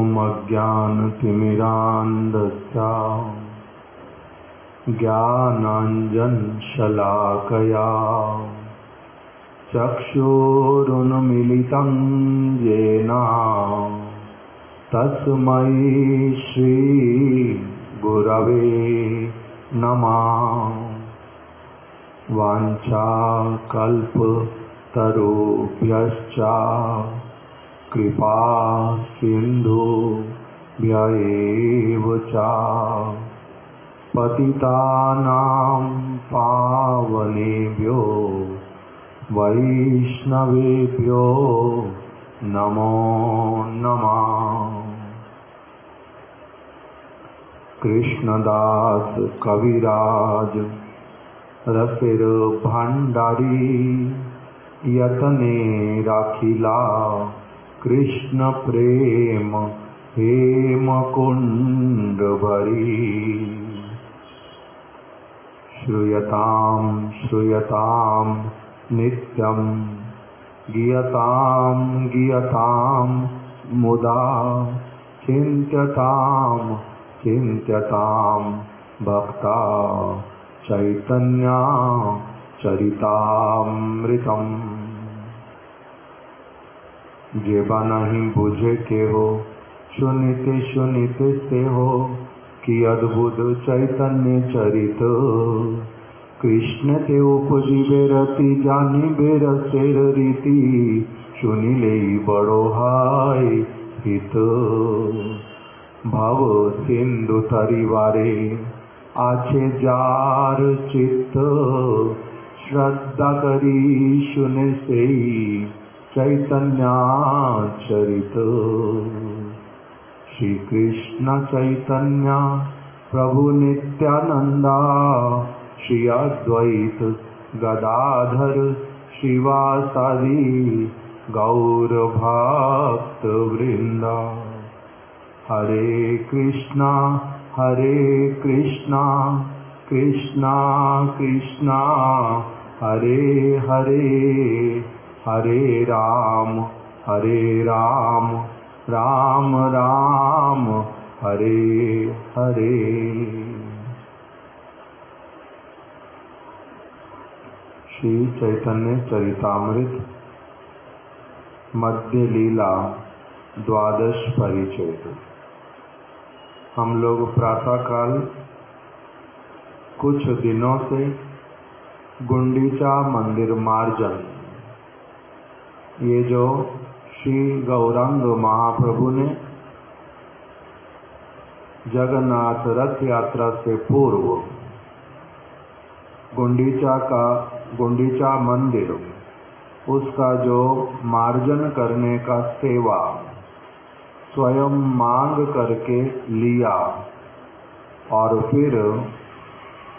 ॐ अज्ञानतिमिरान्धस्य ज्ञानाञ्जनशलाकया चक्षुरुन्मीलितं येन तस्मै श्रीगुरवे नमः। वाञ्छाकल्पतरुभ्यश्च कृपा सिन्धुभ्य एव च पतितानां पावनेभ्यो वैष्णवेभ्यो नमो नमः। कृष्णदास कविराज रसिर भंडारी यतने राखिला कृष्ण प्रेम हेम कुंड भरी। श्रूयतां श्रूयतां नित्यं गीयतां गीयतां मुदा चिन्त्यतां चिन्त्यतां भक्ता चैतन्य चरितामृतम्। जेबा नहीं बुझे के हो सुनिते सुनिते से हो कि अद्भुत चैतन्य चरित। कृष्ण ते उपजी बेरती जानी बेरसेर रीति सुनिले बड़ो हाय हित। भव सिंधु तरिवारे आछे जार चित्त श्रद्धा करी सुने से चैतन्य चरित। श्री कृष्ण चैतन्य प्रभु नित्यानंदा श्री अद्वैत गदाधर शिवासादि गौर भक्त वृंदा। हरे कृष्णा कृष्णा कृष्णा हरे हरे, हरे राम राम राम हरे हरे। श्री चैतन्य चरितामृत मध्य लीला द्वादश परिचय। हम लोग प्रातःकाल कुछ दिनों से गुंडीचा मंदिर मार्जन, ये जो श्री गौरांग महाप्रभु ने जगन्नाथ रथ यात्रा से पूर्व गुंडीचा मंदिर, उसका जो मार्जन करने का सेवा स्वयं मांग करके लिया और फिर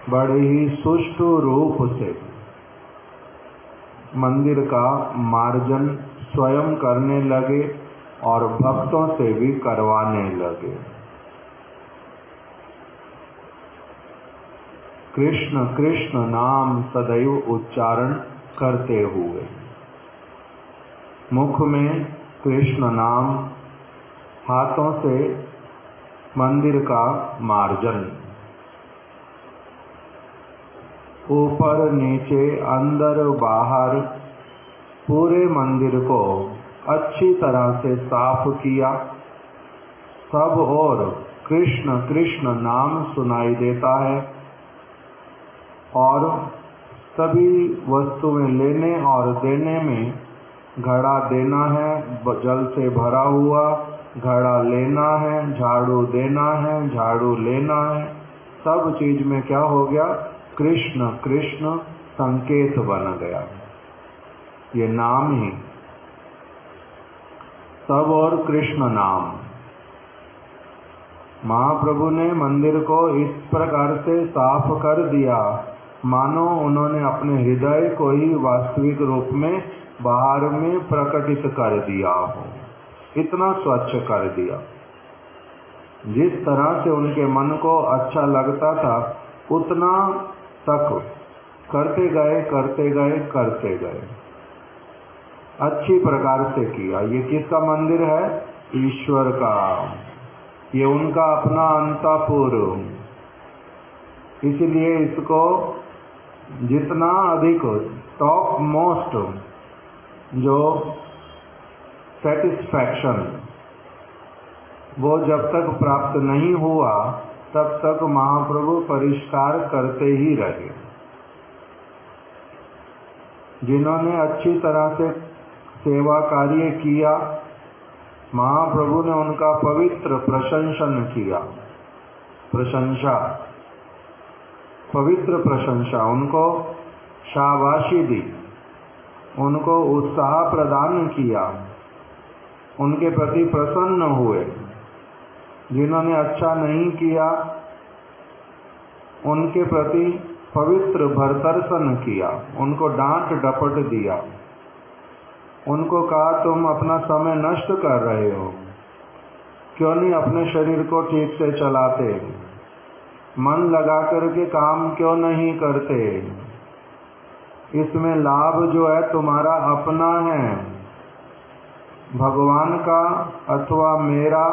बड़े ही सुष्ठु रूप से मंदिर का मार्जन स्वयं करने लगे और भक्तों से भी करवाने लगे। कृष्ण कृष्ण नाम सदैव उच्चारण करते हुए मुख में कृष्ण नाम, हाथों से मंदिर का मार्जन, ऊपर नीचे अंदर बाहर पूरे मंदिर को अच्छी तरह से साफ किया। सब और कृष्ण कृष्ण नाम सुनाई देता है और सभी वस्तुएं लेने और देने में घड़ा देना है, जल से भरा हुआ घड़ा लेना है, झाड़ू देना है, झाड़ू लेना है, सब चीज में क्या हो गया? कृष्ण कृष्ण संकेत बन गया। ये नाम ही सब और कृष्ण नाम। महाप्रभु ने मंदिर को इस प्रकार से साफ कर दिया मानो उन्होंने अपने हृदय को ही वास्तविक रूप में बाहर में प्रकटित कर दिया हो। इतना स्वच्छ कर दिया। जिस तरह से उनके मन को अच्छा लगता था उतना तक करते गए करते गए करते गए, अच्छी प्रकार से किया। ये किसका मंदिर है? ईश्वर का, ये उनका अपना अंतःपुर। इसलिए इसको जितना अधिक टॉप मोस्ट जो सेटिस्फैक्शन वो जब तक प्राप्त नहीं हुआ तब तक महाप्रभु परिष्कार करते ही रहे। जिन्होंने अच्छी तरह से सेवा कार्य किया, महाप्रभु ने उनका पवित्र प्रशंसन किया, प्रशंसा, पवित्र प्रशंसा, उनको शाबाशी दी, उनको उत्साह प्रदान किया, उनके प्रति प्रसन्न हुए। जिन्होंने अच्छा नहीं किया उनके प्रति पवित्र भर्त्सन किया, उनको डांट डपट दिया, उनको कहा तुम अपना समय नष्ट कर रहे हो, क्यों नहीं अपने शरीर को ठीक से चलाते, मन लगा करके काम क्यों नहीं करते, इसमें लाभ जो है तुम्हारा अपना है, भगवान का अथवा मेरा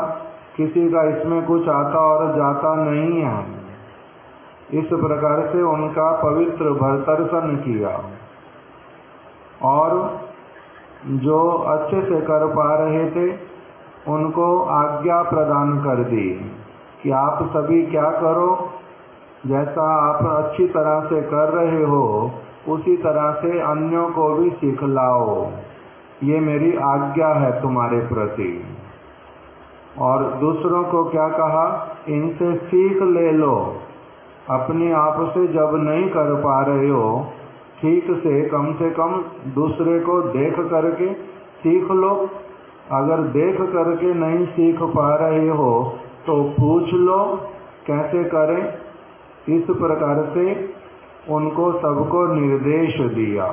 किसी का इसमें कुछ आता और जाता नहीं है। इस प्रकार से उनका पवित्र भर्त्सन किया और जो अच्छे से कर पा रहे थे उनको आज्ञा प्रदान कर दी कि आप सभी क्या करो, जैसा आप अच्छी तरह से कर रहे हो उसी तरह से अन्यों को भी सिखलाओ, ये मेरी आज्ञा है तुम्हारे प्रति। और दूसरों को क्या कहा, इनसे सीख ले लो, अपने आप से जब नहीं कर पा रहे हो ठीक से कम दूसरे को देख करके सीख लो, अगर देख करके नहीं सीख पा रहे हो तो पूछ लो कैसे करें। इस प्रकार से उनको सबको निर्देश दिया।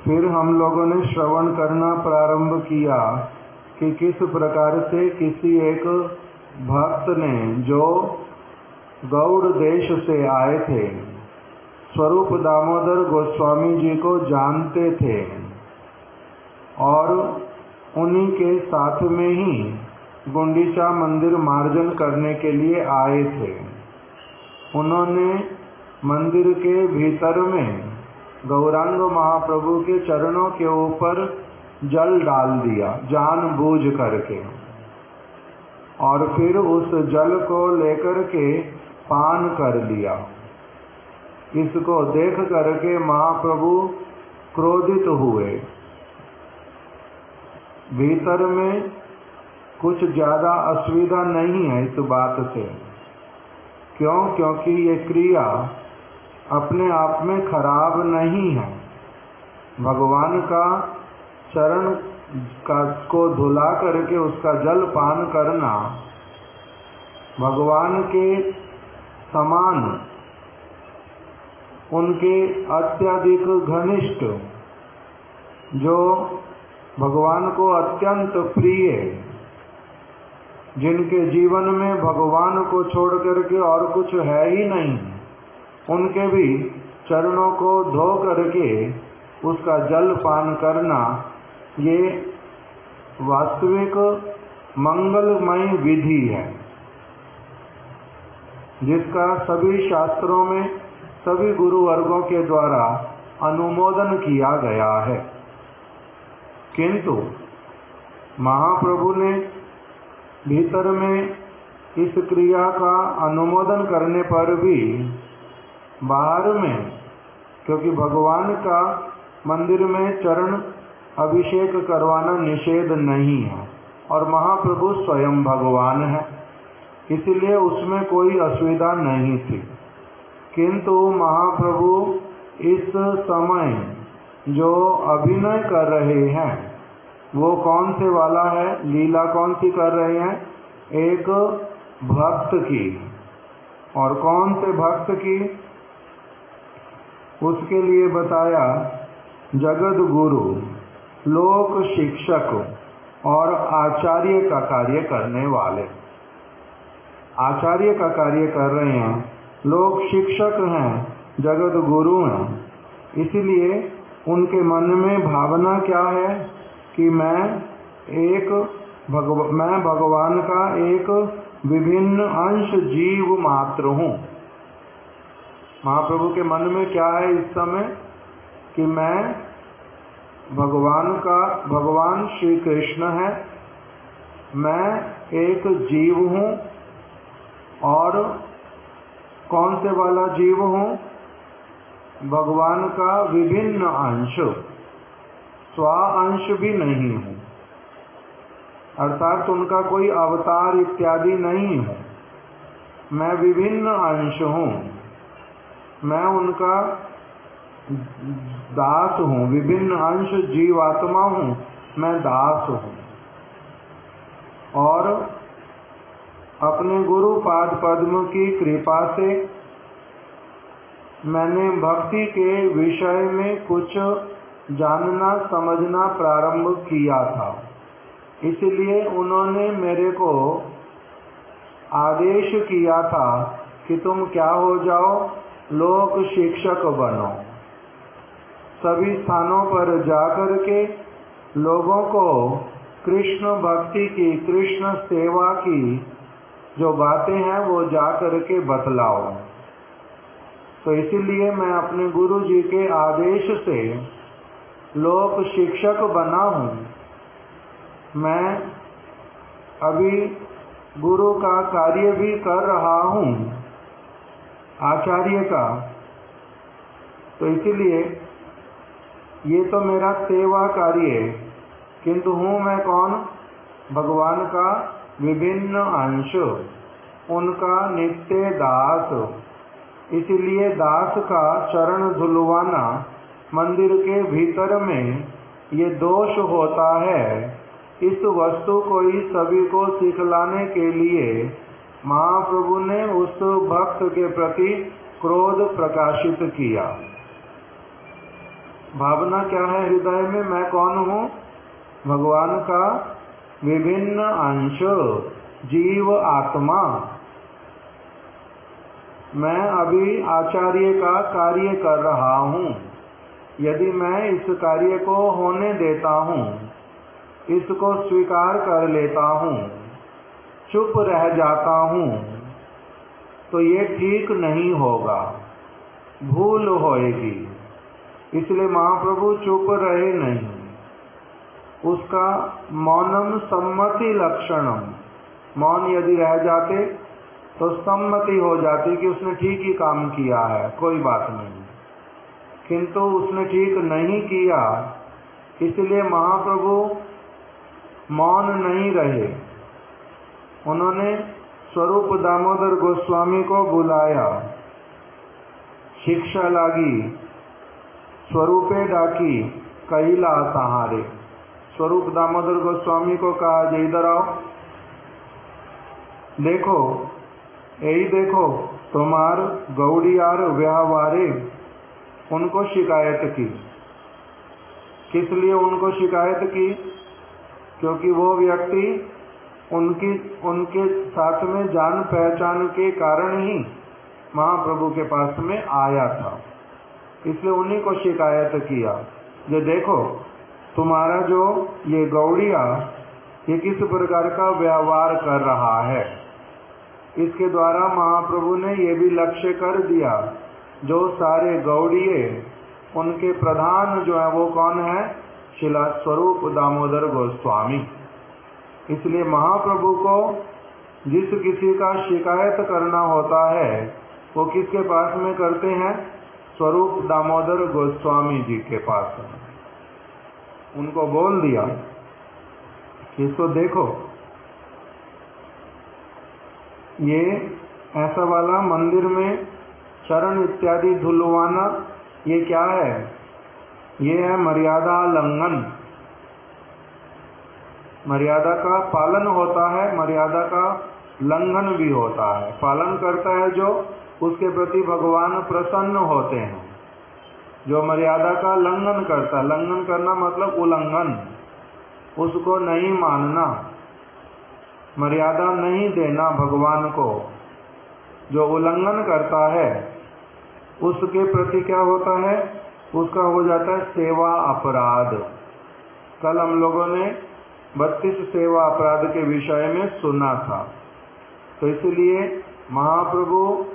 फिर हम लोगों ने श्रवण करना प्रारंभ किया कि किस प्रकार से किसी एक भक्त ने जो गौड़ देश से आए थे, स्वरूप दामोदर गोस्वामी जी को जानते थे और उन्हीं के साथ में ही गुंडीचा मंदिर मार्जन करने के लिए आए थे। उन्होंने मंदिर के भीतर में गौरांग महाप्रभु के चरणों के ऊपर जल डाल दिया जानबूझ करके, और फिर उस जल को लेकर के पान कर लिया। इसको देख करके महाप्रभु क्रोधित हुए। भीतर में कुछ ज्यादा असुविधा नहीं है इस बात से, क्यों? क्योंकि ये क्रिया अपने आप में खराब नहीं है। भगवान का चरण को धुला करके उसका जल पान करना भगवान के समान, उनके अत्यधिक घनिष्ठ, जो भगवान को अत्यंत प्रिय, जिनके जीवन में भगवान को छोड़ करके और कुछ है ही नहीं, उनके भी चरणों को धो करके उसका जल पान करना ये वास्तविक मंगलमय विधि है, जिसका सभी शास्त्रों में सभी गुरु वर्गों के द्वारा अनुमोदन किया गया है। किंतु महाप्रभु ने भीतर में इस क्रिया का अनुमोदन करने पर भी बाहर में, क्योंकि भगवान का मंदिर में चरण अभिषेक करवाना निषेध नहीं है और महाप्रभु स्वयं भगवान है, इसलिए उसमें कोई असुविधा नहीं थी। किंतु महाप्रभु इस समय जो अभिनय कर रहे हैं वो कौन से वाला है, लीला कौन सी कर रहे हैं, एक भक्त की। और कौन से भक्त की, उसके लिए बताया जगत गुरु, लोक शिक्षक और आचार्य का कार्य करने वाले। आचार्य का कार्य कर रहे हैं, लोक शिक्षक हैं, जगत गुरु हैं। इसलिए उनके मन में भावना क्या है, कि मैं भगवान का एक विभिन्न अंश जीव मात्र हूँ। महाप्रभु के मन में क्या है इस समय कि मैं भगवान श्री कृष्ण है, मैं एक जीव हूँ और कौन से वाला जीव हूँ? भगवान का विभिन्न अंश, स्वा अंश भी नहीं हूँ, अर्थात उनका कोई अवतार इत्यादि नहीं हूँ। मैं विभिन्न अंश हूँ, मैं उनका दास हूँ, विभिन्न अंश जीवात्मा हूँ, मैं दास हूँ। और अपने गुरु पाद पद्म की कृपा से मैंने भक्ति के विषय में कुछ जानना समझना प्रारंभ किया था, इसलिए उन्होंने मेरे को आदेश किया था कि तुम क्या हो जाओ, लोक शिक्षक बनो। सभी स्थानों पर जाकर के लोगों को कृष्ण भक्ति की, कृष्ण सेवा की जो बातें हैं वो जाकर के बतलाओ। तो इसीलिए मैं अपने गुरु जी के आदेश से लोक शिक्षक बना हूँ। मैं अभी गुरु का कार्य भी कर रहा हूँ, आचार्य का। तो इसीलिए ये तो मेरा सेवा कार्य है, किंतु हूँ मैं कौन? भगवान का विभिन्न अंश, उनका नित्य दास। इसीलिए दास का चरण धुलवाना मंदिर के भीतर में ये दोष होता है। इस वस्तु को ही सभी को सिखलाने के लिए महाप्रभु ने उस भक्त के प्रति क्रोध प्रकाशित किया। भावना क्या है हृदय में? मैं कौन हूँ? भगवान का विभिन्न अंश, जीव आत्मा। मैं अभी आचार्य का कार्य कर रहा हूँ। यदि मैं इस कार्य को होने देता हूँ, इसको स्वीकार कर लेता हूँ, चुप रह जाता हूँ, तो ये ठीक नहीं होगा, भूल होएगी। इसलिए महाप्रभु चुप रहे नहीं। उसका मौनम सम्मति लक्षणम, मौन यदि रह जाते तो सम्मति हो जाती कि उसने ठीक ही काम किया है, कोई बात नहीं। किंतु उसने ठीक नहीं किया, इसलिए महाप्रभु मौन नहीं रहे। उन्होंने स्वरूप दामोदर गोस्वामी को बुलाया, शिक्षा लागी, स्वरूपे डाकी कहिला सहारे। स्वरूप दामोदर गोस्वामी को कहा, जे इधर आओ, देखो यही देखो तुम्हार गौड़ियार व्यवहारे। उनको शिकायत की। किस लिए उनको शिकायत की? क्योंकि वो व्यक्ति उनके साथ में जान पहचान के कारण ही महाप्रभु के पास में आया था, इसलिए उन्हीं को शिकायत किया। जो देखो तुम्हारा जो ये गौड़िया, ये किस प्रकार का व्यवहार कर रहा है। इसके द्वारा महाप्रभु ने ये भी लक्ष्य कर दिया, जो सारे गौड़िये उनके प्रधान जो है वो कौन है? शिला स्वरूप दामोदर गोस्वामी। इसलिए महाप्रभु को जिस किसी का शिकायत करना होता है वो किसके पास में करते हैं? स्वरूप दामोदर गोस्वामी जी के पास में। उनको बोल दिया कि इसको देखो, ये ऐसा वाला मंदिर में चरण इत्यादि धुलवाना, ये क्या है? ये है मर्यादा लंघन। मर्यादा का पालन होता है, मर्यादा का लंघन भी होता है। पालन करता है जो, उसके प्रति भगवान प्रसन्न होते हैं। जो मर्यादा का लंघन करता, लंघन करना मतलब उल्लंघन, उसको नहीं मानना, मर्यादा नहीं देना भगवान को, जो उल्लंघन करता है उसके प्रति क्या होता है? उसका हो जाता है सेवा अपराध। कल हम लोगों ने 32 सेवा अपराध के विषय में सुना था। तो इसलिए महाप्रभु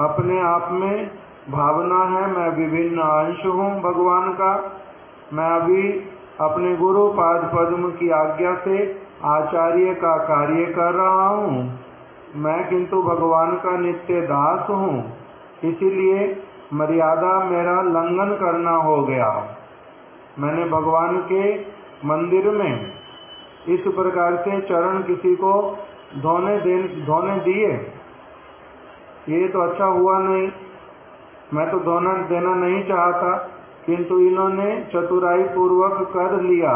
अपने आप में भावना है, मैं विभिन्न अंश हूँ भगवान का। मैं अभी अपने गुरु पाद पद्म की आज्ञा से आचार्य का कार्य कर रहा हूँ, मैं किंतु भगवान का नित्य दास हूँ। इसीलिए मर्यादा मेरा लंघन करना हो गया। मैंने भगवान के मंदिर में इस प्रकार से चरण किसी को धोने दिए, ये तो अच्छा हुआ नहीं। मैं तो धोना देना नहीं चाहता, किंतु इन्होंने चतुराई पूर्वक कर लिया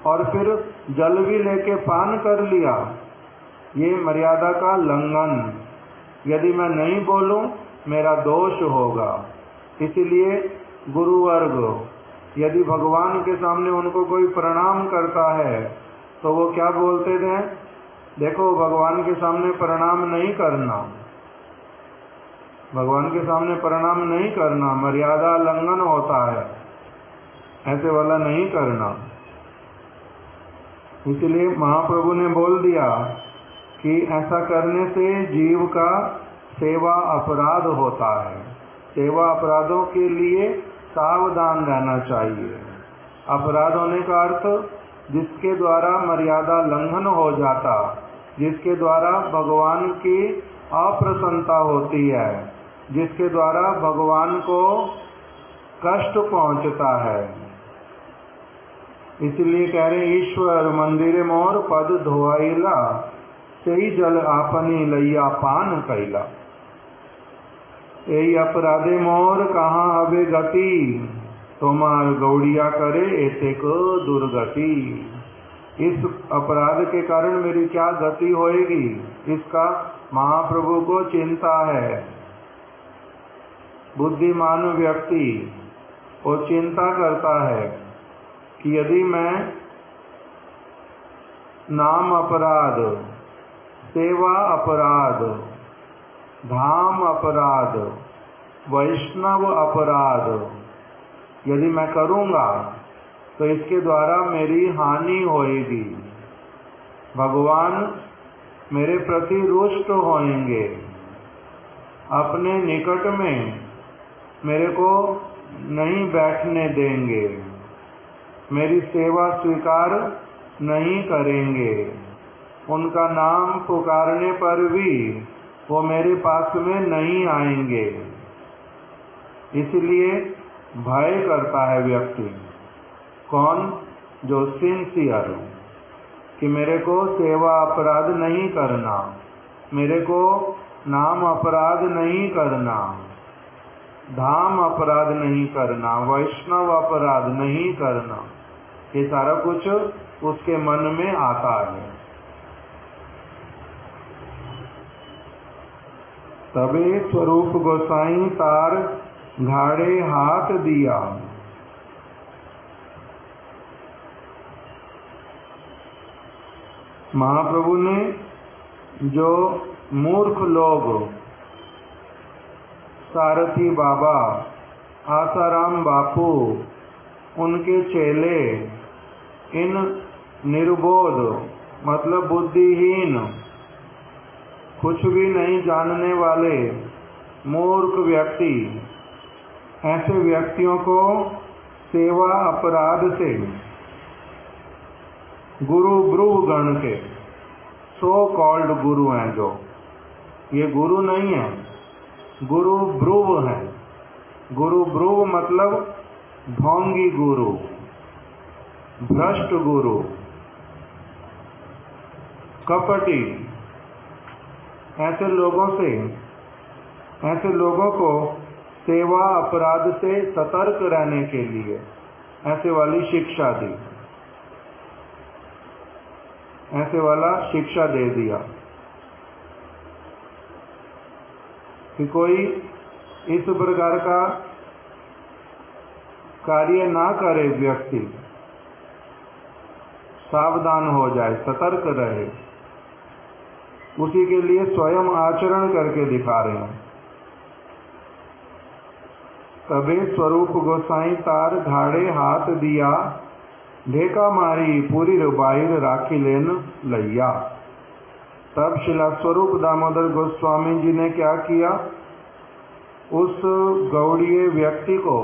और फिर जल भी लेके पान कर लिया। ये मर्यादा का लंघन। यदि मैं नहीं बोलूं मेरा दोष होगा। इसीलिए गुरुवर्ग यदि भगवान के सामने उनको कोई प्रणाम करता है तो वो क्या बोलते थे, देखो भगवान के सामने प्रणाम नहीं करना, भगवान के सामने प्रणाम नहीं करना, मर्यादा लंघन होता है, ऐसे वाला नहीं करना। इसलिए महाप्रभु ने बोल दिया कि ऐसा करने से जीव का सेवा अपराध होता है। सेवा अपराधों के लिए सावधान रहना चाहिए। अपराध होने का अर्थ जिसके द्वारा मर्यादा लंघन हो जाता, जिसके द्वारा भगवान की अप्रसन्नता होती है, जिसके द्वारा भगवान को कष्ट पहुंचता है। इसलिए कह रहे ईश्वर मंदिर मोर पद धोआइला, सही जल आपनी लैया पान कैला। यही अपराधे मोर कहाँ अबे गति, तोमार गौड़िया करे ऐसे को दुर्गति। इस अपराध के कारण मेरी क्या गति होएगी, इसका महाप्रभु को चिंता है। बुद्धिमान व्यक्ति वो चिंता करता है कि यदि मैं नाम अपराध, सेवा अपराध, धाम अपराध, वैष्णव अपराध यदि मैं करूँगा तो इसके द्वारा मेरी हानि होएगी। भगवान मेरे प्रति रुष्ट होएंगे, अपने निकट में मेरे को नहीं बैठने देंगे, मेरी सेवा स्वीकार नहीं करेंगे। उनका नाम पुकारने पर भी वो मेरे पास में नहीं आएंगे। इसलिए भय करता है व्यक्ति। कौन? जो सिंसियर, कि मेरे को सेवा अपराध नहीं करना, मेरे को नाम अपराध नहीं करना, धाम अपराध नहीं करना, वैष्णव अपराध नहीं करना, ये सारा कुछ उसके मन में आता है। तबे स्वरूप गोसाई तार घाड़े हाथ दिया। महाप्रभु ने जो मूर्ख लोग, सारथी बाबा, आसाराम बापू, उनके चेले, इन निर्बोध मतलब बुद्धिहीन, कुछ भी नहीं जानने वाले मूर्ख व्यक्ति, ऐसे व्यक्तियों को सेवा अपराध से गुरु ब्रुव गण के, सो कॉल्ड गुरु हैं, जो ये गुरु नहीं है, गुरु ब्रुव है। गुरु ब्रुव मतलब ढोंगी गुरु, भ्रष्ट गुरु, कपटी। ऐसे लोगों को सेवा अपराध से सतर्क रहने के लिए ऐसे वाली शिक्षा दी, ऐसे वाला शिक्षा दे दिया कि कोई इस प्रकार का कार्य ना करे, व्यक्ति सावधान हो जाए, सतर्क रहे। उसी के लिए स्वयं आचरण करके दिखा रहे हैं। तबे स्वरूप गोसाई तार घाड़े हाथ दिया, ढेका मारी पूरी बाहिर राखी लेन लैया। तब शिला स्वरूप दामोदर गोस्वामी जी ने क्या किया, उस गौड़ीय व्यक्ति को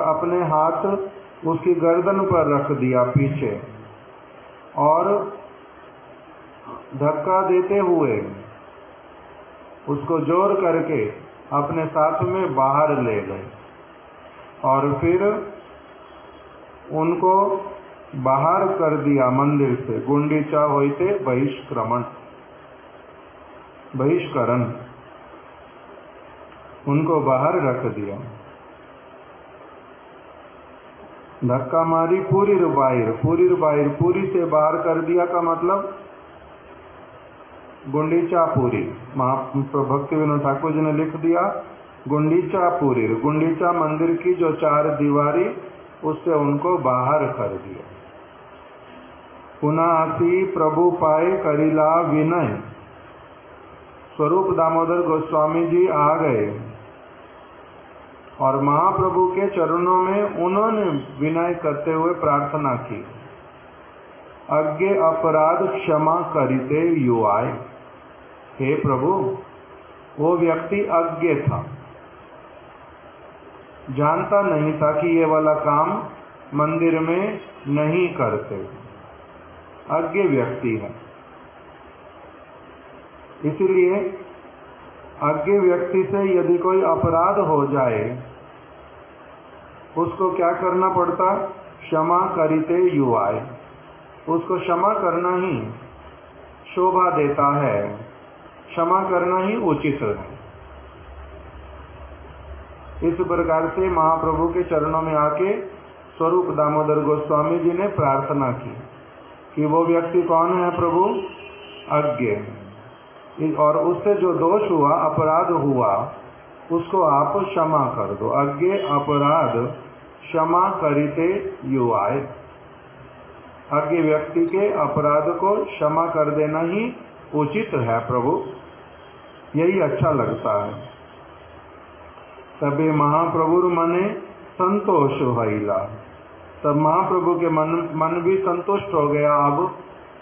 अपने हाथ उसकी गर्दन पर रख दिया पीछे और धक्का देते हुए उसको जोर करके अपने साथ में बाहर ले गए और फिर उनको बाहर कर दिया मंदिर से। गुंडीचा होते बहिष्करण, उनको बाहर रख दिया। धक्का मारी पूरी बाहिर, पूरी से बाहर कर दिया का मतलब गुंडीचा पूरी। भक्ति विनोद ठाकुर जी ने लिख दिया गुंडीचा पूरी, गुंडीचा मंदिर की जो 4 दीवारी उससे उनको बाहर कर दिया। पुनः आसी प्रभु पाए करीला विनय। स्वरूप दामोदर गोस्वामी जी आ गए और महाप्रभु के चरणों में उन्होंने विनय करते हुए प्रार्थना की, अज्ञे अपराध क्षमा करिते युवाय। हे प्रभु, वो व्यक्ति अज्ञ था, जानता नहीं था कि ये वाला काम मंदिर में नहीं करते, अज्ञ व्यक्ति है। इसलिए अज्ञ व्यक्ति से यदि कोई अपराध हो जाए उसको क्या करना पड़ता, क्षमा करिते युवाय। उसको क्षमा करना ही शोभा देता है, क्षमा करना ही उचित है। इस प्रकार से महाप्रभु के चरणों में आके स्वरूप दामोदर गोस्वामी जी ने प्रार्थना की कि वो व्यक्ति कौन है प्रभु, अज्ञ, और उससे जो दोष हुआ, अपराध हुआ, उसको आप क्षमा कर दो। अज्ञे अपराध क्षमा करिते युवाय। अज्ञ व्यक्ति के अपराध को क्षमा कर देना ही उचित है प्रभु, यही अच्छा लगता है। तबे महाप्रभुर मने संतोष होइला। तब महाप्रभु के मन भी संतुष्ट हो गया, अब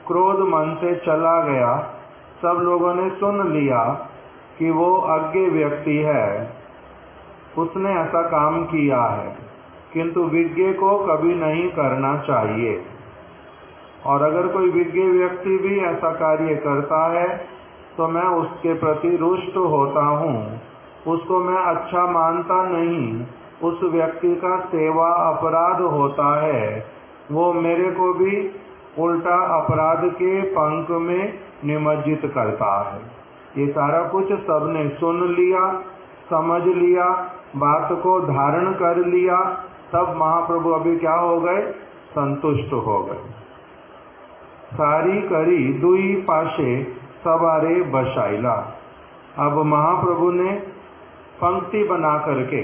क्रोध मन से चला गया। सब लोगों ने सुन लिया कि वो अज्ञ व्यक्ति है, उसने ऐसा काम किया है, किंतु विज्ञ को कभी नहीं करना चाहिए। और अगर कोई विज्ञ व्यक्ति भी ऐसा कार्य करता है तो मैं उसके प्रति रुष्ट होता हूँ, उसको मैं अच्छा मानता नहीं। उस व्यक्ति का सेवा अपराध होता है, वो मेरे को भी उल्टा अपराध के पंख में निमज्जित करता है। ये सारा कुछ सबने सुन लिया, समझ लिया, बात को धारण कर लिया। तब महाप्रभु अभी क्या हो गए, संतुष्ट हो गए। सारी करी दुई पाशे सवारे बशाइला। अब महाप्रभु ने पंक्ति बना करके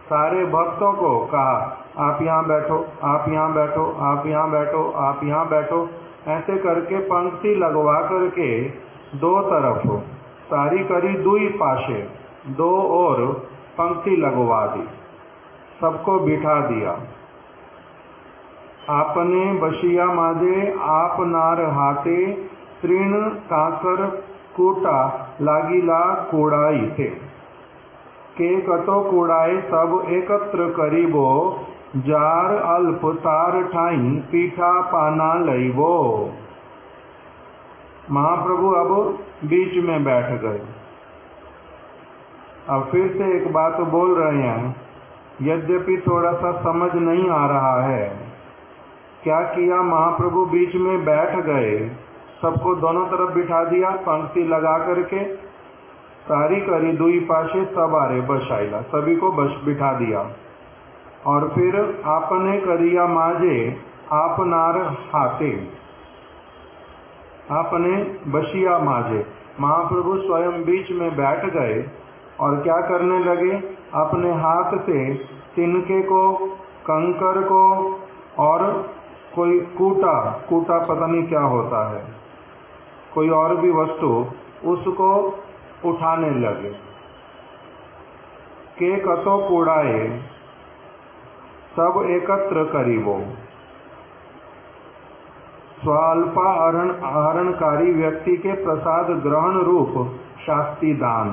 सारे भक्तों को कहा, आप यहाँ बैठो, आप यहाँ बैठो, आप यहाँ बैठो, आप यहाँ बैठो। ऐसे करके पंक्ति लगवा करके दो तरफ सारी करी दुई पाशे, दो और पंक्ति लगवा दी, सबको बिठा दिया। आपने बशिया माजे आप नार हाथे तृण काकर कूटा लागिला कूड़ाई थे। के कतो कूड़ाए सब एकत्र करीबो, जार अल्प तार ठाई पीठा पाना लईबो। महाप्रभु अब बीच में बैठ गए। अब फिर से एक बात बोल रहे हैं, यद्यपि थोड़ा सा समझ नहीं आ रहा है। क्या किया, महाप्रभु बीच में बैठ गए, सबको दोनों तरफ बिठा दिया पंक्ति लगा करके। सारी करी दुई पाशे सवारे बशाइला, सभी को बिठा दिया। और फिर आपने करिया माजे आप नार हाथे, आपने बशिया माजे। महाप्रभु स्वयं बीच में बैठ गए और क्या करने लगे, अपने हाथ से तिनके को, कंकर को और कोई कूटा पता नहीं क्या होता है, कोई और भी वस्तु, उसको उठाने लगे। के कतो कूड़ाए, सब एकत्र करीबो। स्वाल्पाहरणकारी व्यक्ति के प्रसाद ग्रहण रूप शास्ति दान।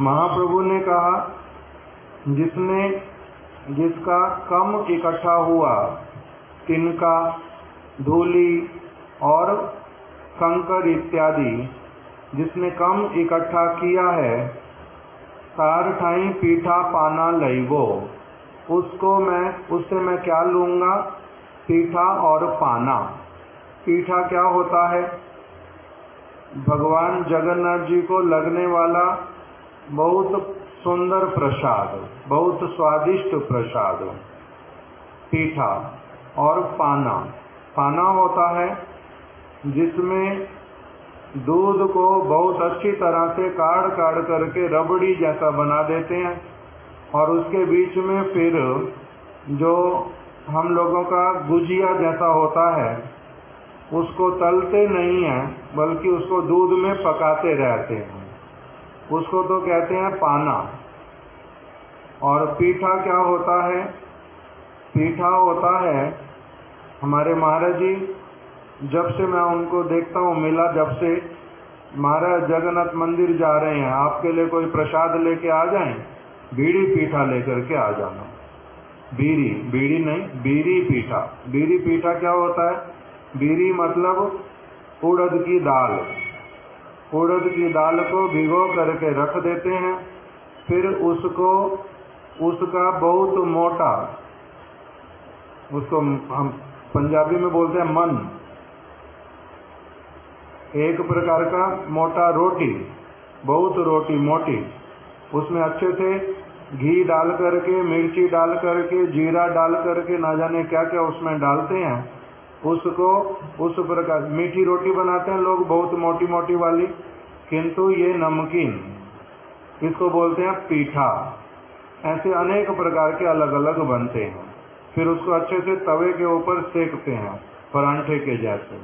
महाप्रभु ने कहा, जिसका कम इकट्ठा हुआ, तिनका, धूली और कंकर इत्यादि जिसने कम इकट्ठा किया है, तार ठाई पीठा पाना लईवो, उससे मैं क्या लूंगा? पीठा और पाना। पीठा क्या होता है? भगवान जगन्नाथ जी को लगने वाला बहुत सुंदर प्रसाद, बहुत स्वादिष्ट प्रसाद, पीठा। और पाना, पाना होता है जिसमें दूध को बहुत अच्छी तरह से काढ़ करके रबड़ी जैसा बना देते हैं, और उसके बीच में फिर जो हम लोगों का गुजिया जैसा होता है, उसको तलते नहीं हैं, बल्कि उसको दूध में पकाते रहते हैं, उसको तो कहते हैं पाना। और पीठा क्या होता है? पीठा होता है, हमारे महाराज जी, जब से मैं उनको देखता हूँ, मिला जब से, महाराज जगन्नाथ मंदिर जा रहे हैं, आपके लिए कोई प्रसाद लेके आ जाएं, बीड़ी पीठा लेकर के आ जाना। बीड़ी नहीं, बीड़ी पीठा। बीड़ी पीठा क्या होता है? बीड़ी मतलब उड़द की दाल। उड़द की दाल को भिगो करके रख देते हैं, फिर उसका बहुत मोटा, उसको हम पंजाबी में बोलते हैं मन, एक प्रकार का मोटा रोटी, बहुत रोटी मोटी, उसमें अच्छे से घी डाल करके, मिर्ची डाल करके, जीरा डाल करके, ना जाने क्या क्या उसमें डालते हैं, उसको उस प्रकार मीठी रोटी बनाते हैं लोग, बहुत मोटी मोटी वाली, किंतु ये नमकीन, इसको बोलते हैं पीठा। ऐसे अनेक प्रकार के अलग अलग बनते हैं, फिर उसको अच्छे से तवे के ऊपर सेकते हैं परांठे के जैसे।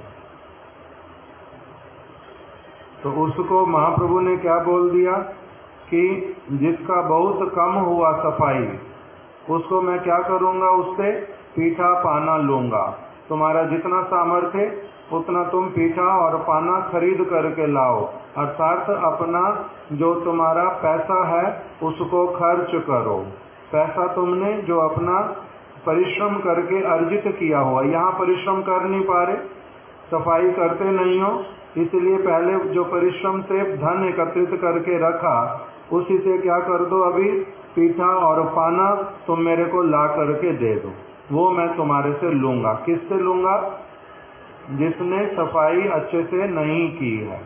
तो उसको महाप्रभु ने क्या बोल दिया कि जिसका बहुत कम हुआ सफाई, उसको मैं क्या करूंगा? उससे पीठा पाना लूंगा। तुम्हारा जितना सामर्थ्य उतना तुम पीठा और पाना खरीद करके लाओ, अर्थात अपना जो तुम्हारा पैसा है उसको खर्च करो। पैसा तुमने जो अपना परिश्रम करके अर्जित किया हुआ, यहाँ परिश्रम कर नहीं पा रहे, सफाई करते नहीं हो, इसलिए पहले जो परिश्रम से धन एकत्रित करके रखा, उसी से क्या कर दो, अभी पीठा और पाना तुम मेरे को ला करके दे दो, वो मैं तुम्हारे से लूंगा। किससे लूंगा? जिसने सफाई अच्छे से नहीं की है,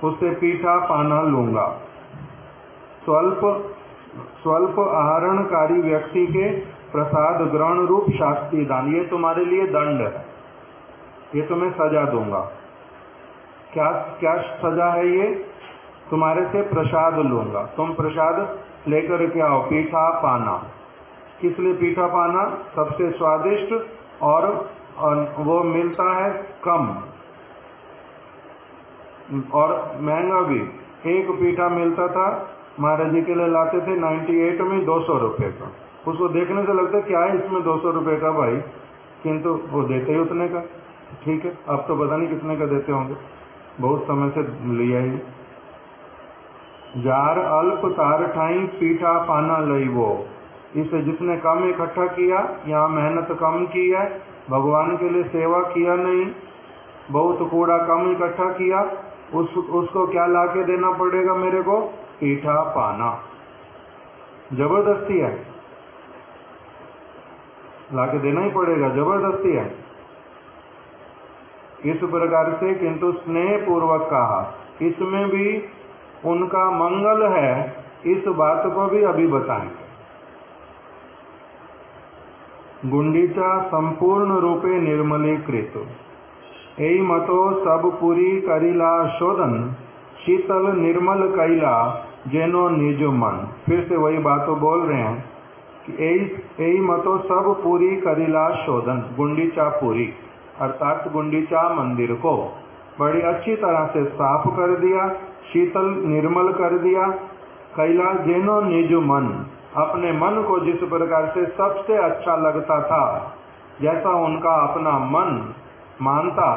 उससे पीठा पाना लूंगा। स्वल्प आहरणकारी व्यक्ति के प्रसाद ग्रहण रूप शास्ति दान, ये तुम्हारे लिए दंड है, ये तुम्हें सजा दूंगा। क्या क्या सजा है ये? तुम्हारे से प्रसाद लूंगा, तुम प्रसाद लेकर के आओ, पीठा पाना। किस लिए पीठा पाना? सबसे स्वादिष्ट और वो मिलता है कम और महंगा भी। एक पीठा मिलता था, महाराज जी के लिए लाते थे 98 में 200 रुपये का, उसको देखने से लगता क्या है इसमें 200 रुपये का भाई, किंतु वो देते ही उतने का। ठीक है, अब तो पता नहीं कितने का देते होंगे, बहुत समय से लिया ही। जार अल्प तार ठाई पीठा पाना लई वो, इसे जिसने कम इकट्ठा किया, यहाँ मेहनत कम की है, भगवान के लिए सेवा किया नहीं, बहुत कूड़ा कम इकट्ठा किया, उसको क्या लाके देना पड़ेगा मेरे को? पीठा पाना। जबरदस्ती है, लाके देना ही पड़ेगा, जबरदस्ती है। इस प्रकार से किंतु स्नेह पूर्वक कहा, इसमें भी उनका मंगल है, इस बात को भी अभी बताएंगे। गुंडीचा संपूर्ण रूपे निर्मलीकृत, एई मतो सब पुरी करिला शोधन, शीतल निर्मल कैला जेनो निज मन। फिर से वही बातों बोल रहे हैं कि एई मतो सब पुरी करिला शोधन, गुंडीचा पुरी अर्थात गुंडीचा मंदिर को बड़ी अच्छी तरह से साफ कर दिया, शीतल निर्मल कर दिया, कैला जेनो निज मन, अपने मन को जिस प्रकार से सबसे अच्छा लगता था, जैसा उनका अपना मन मानता,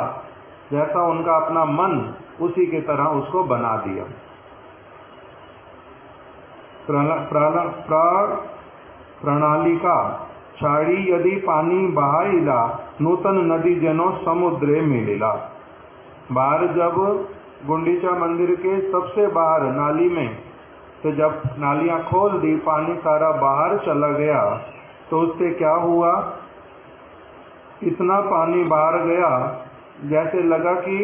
जैसा उनका अपना मन उसी की तरह उसको बना दिया। प्रणालिका छाड़ी यदि पानी बहाइला, नूतन नदी जनो समुद्रे मिलिला। बाहर जब गुंडीचा मंदिर के सबसे बाहर नाली में, तो जब नालियां खोल दी, पानी सारा बाहर चला गया, तो उससे क्या हुआ, इतना पानी बाहर गया जैसे लगा कि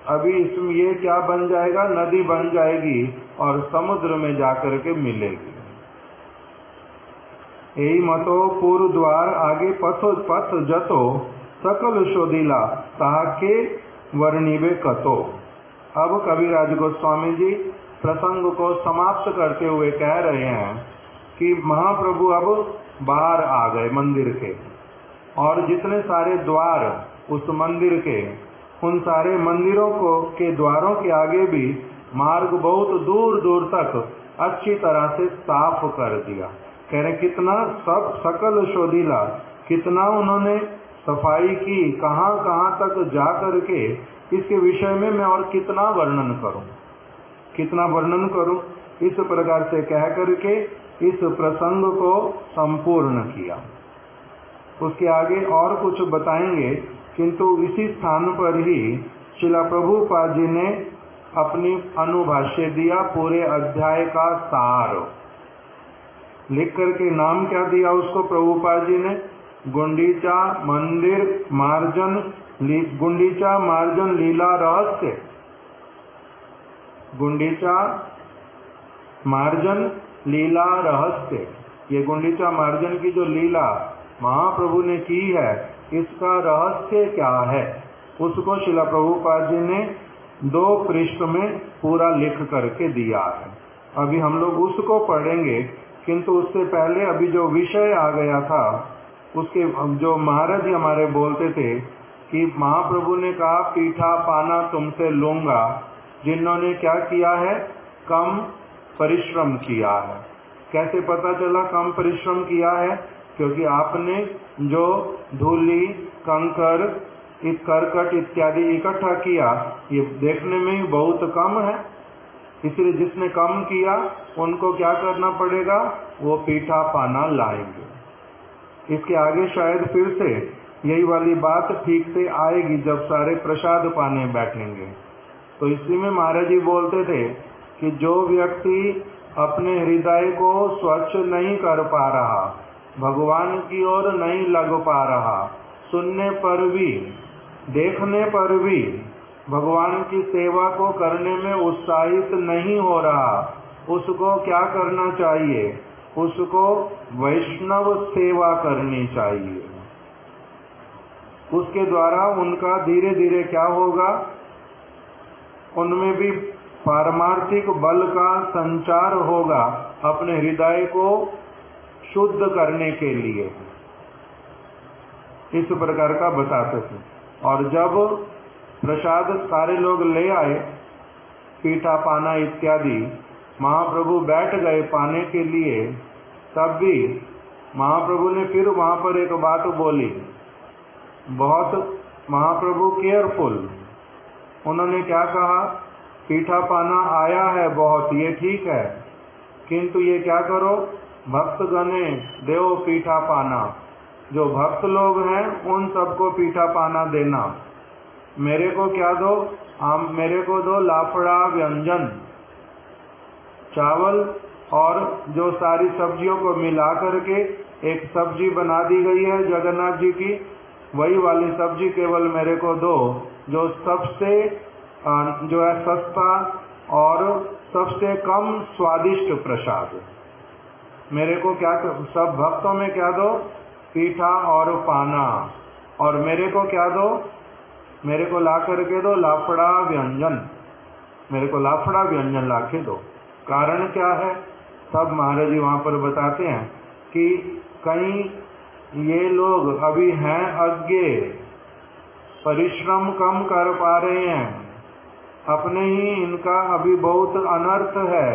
अभी इसमें ये क्या बन जाएगा, नदी बन जाएगी और समुद्र में जाकर के मिलेगी। यही मतो पूर्व द्वार आगे पथो पथ जतो, सकल शोधिला ताके वर्णिबे कतो। अब कविराज गोस्वामी जी प्रसंग को समाप्त करते हुए कह रहे हैं कि महाप्रभु अब बाहर आ गए मंदिर के, और जितने सारे द्वार उस मंदिर के, उन सारे मंदिरों के द्वारों के आगे भी मार्ग बहुत दूर दूर तक अच्छी तरह से साफ कर दिया। कह रहे कितना सब सकल शोधिला, कितना उन्होंने सफाई की, कहां कहां तक जा करके, इसके विषय में मैं और कितना वर्णन करूं, कितना वर्णन करूं। इस प्रकार से कह करके इस प्रसंग को संपूर्ण किया। उसके आगे और कुछ बताएंगे, किंतु इसी स्थान पर ही श्रील प्रभुपाद जी ने अपनी अनुभाष्य दिया, पूरे अध्याय का सार लिख करके नाम क्या दिया उसको प्रभुपाद जी ने, गुंडीचा मंदिर मार्जन, गुंडीचा मार्जन लीला रहस्य। गुंडीचा मार्जन लीला रहस्य, ये गुंडीचा मार्जन की जो लीला महाप्रभु ने की है, इसका रहस्य क्या है, उसको श्रील प्रभुपाद जी ने 2 पृष्ठ में पूरा लिख करके दिया है। अभी हम लोग उसको पढ़ेंगे, किंतु उससे पहले अभी जो विषय आ गया था, उसके जो महाराज जी हमारे बोलते थे कि महाप्रभु ने कहा पीठा पाना तुमसे लूंगा, जिन्होंने क्या किया है, कम परिश्रम किया है। कैसे पता चला कम परिश्रम किया है, क्योंकि आपने जो धूली कंकर करकट इत्यादि इकट्ठा किया, ये देखने में ही बहुत कम है, इसलिए जिसने कम किया उनको क्या करना पड़ेगा, वो पीठा पाना लाएंगे। इसके आगे शायद फिर से यही वाली बात ठीक से आएगी जब सारे प्रसाद पाने बैठेंगे। तो इसी में महाराज जी बोलते थे कि जो व्यक्ति अपने हृदय को स्वच्छ नहीं कर पा रहा, भगवान की ओर नहीं लग पा रहा, सुनने पर भी देखने पर भी भगवान की सेवा को करने में उत्साहित नहीं हो रहा, उसको क्या करना चाहिए, उसको वैष्णव सेवा करनी चाहिए। उसके द्वारा उनका धीरे धीरे क्या होगा, उनमें भी पारमार्थिक बल का संचार होगा अपने हृदय को शुद्ध करने के लिए। इस प्रकार का बताते थे। और जब प्रसाद सारे लोग ले आए, पीठा पाना इत्यादि, महाप्रभु बैठ गए पाने के लिए, तब भी महाप्रभु ने फिर वहां पर एक बात बोली, बहुत महाप्रभु केयरफुल। उन्होंने क्या कहा, पीठा पाना आया है बहुत, ये ठीक है, किंतु ये क्या करो, भक्त गणे देव पीठा पाना, जो भक्त लोग हैं उन सबको पीठा पाना देना। मेरे को क्या दो, मेरे को दो लाफड़ा व्यंजन, चावल और जो सारी सब्जियों को मिला करके एक सब्जी बना दी गई है जगन्नाथ जी की, वही वाली सब्जी केवल मेरे को दो, जो सबसे जो है सस्ता और सबसे कम स्वादिष्ट प्रसाद। मेरे को क्या, सब भक्तों में क्या दो, पीठा और पाना, और मेरे को क्या दो, मेरे को ला करके दो लाफड़ा व्यंजन, मेरे को लाफड़ा व्यंजन ला के दो। कारण क्या है, सब महाराज जी वहां पर बताते हैं कि कहीं ये लोग अभी हैं अज्ञ, परिश्रम कम कर पा रहे हैं, अपने ही इनका अभी बहुत अनर्थ है,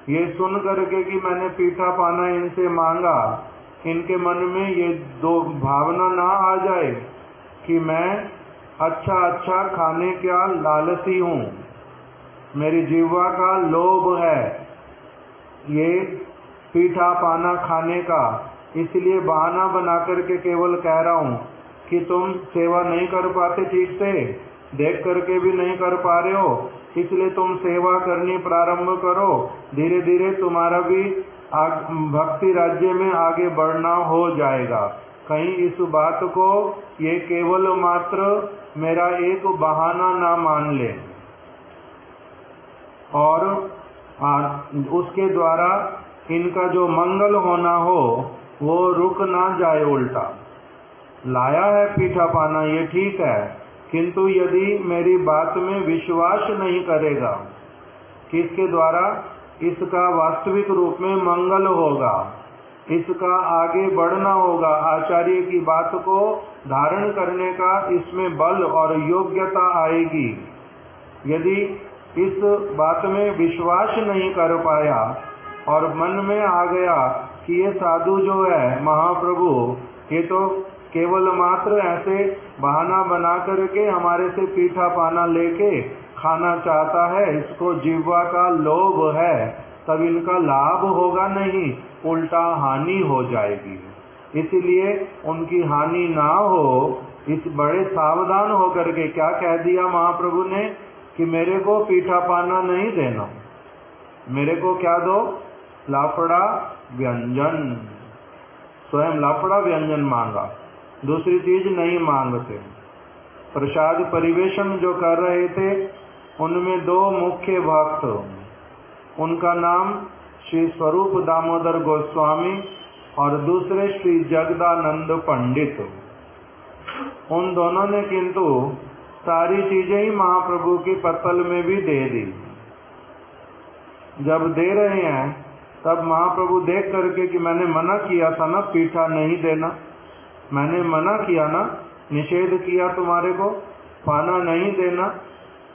ये सुन करके कि मैंने पीठा पाना इनसे मांगा, इनके मन में ये दो भावना ना आ जाए कि मैं अच्छा अच्छा खाने का लालची हूँ, मेरी जीवा का लोभ है ये पीठा पाना खाने का, इसलिए बहाना बना करके केवल कह रहा हूँ कि तुम सेवा नहीं कर पाते ठीक से, देख करके भी नहीं कर पा रहे हो, इसलिए तुम सेवा करनी प्रारंभ करो, धीरे धीरे तुम्हारा भी भक्ति राज्य में आगे बढ़ना हो जाएगा। कहीं इस बात को ये केवल मात्र मेरा एक बहाना ना मान ले और उसके द्वारा इनका जो मंगल होना हो वो रुक ना जाए। उल्टा लाया है पीठा पाना ये ठीक है, किंतु यदि मेरी बात में विश्वास नहीं करेगा कि इसके द्वारा इसका वास्तविक रूप में मंगल होगा, इसका आगे बढ़ना होगा, आचार्य की बात को धारण करने का इसमें बल और योग्यता आएगी, यदि इस बात में विश्वास नहीं कर पाया और मन में आ गया कि ये साधु जो है महाप्रभु ये तो केवल मात्र ऐसे बहाना बना करके हमारे से पीठा पाना लेके खाना चाहता है, इसको जीवा का लोभ है, तब इनका लाभ होगा नहीं, उल्टा हानि हो जाएगी। इसलिए उनकी हानि ना हो, इस बड़े सावधान होकर के क्या कह दिया महाप्रभु ने कि मेरे को पीठा पाना नहीं देना, मेरे को क्या दो, लाफड़ा व्यंजन। स्वयं लाफड़ा व्यंजन मांगा, दूसरी चीज नहीं मांगते। प्रसाद परिवेशन जो कर रहे थे उनमें दो मुख्य भक्त, उनका नाम श्री स्वरूप दामोदर गोस्वामी और दूसरे श्री जगदानंद पंडित। उन दोनों ने किंतु सारी चीजें ही महाप्रभु की पत्तल में भी दे दी। जब दे रहे हैं तब महाप्रभु देख करके कि मैंने मना किया था ना पीठा नहीं देना, मैंने मना किया ना, निषेध किया तुम्हारे को पाना नहीं देना,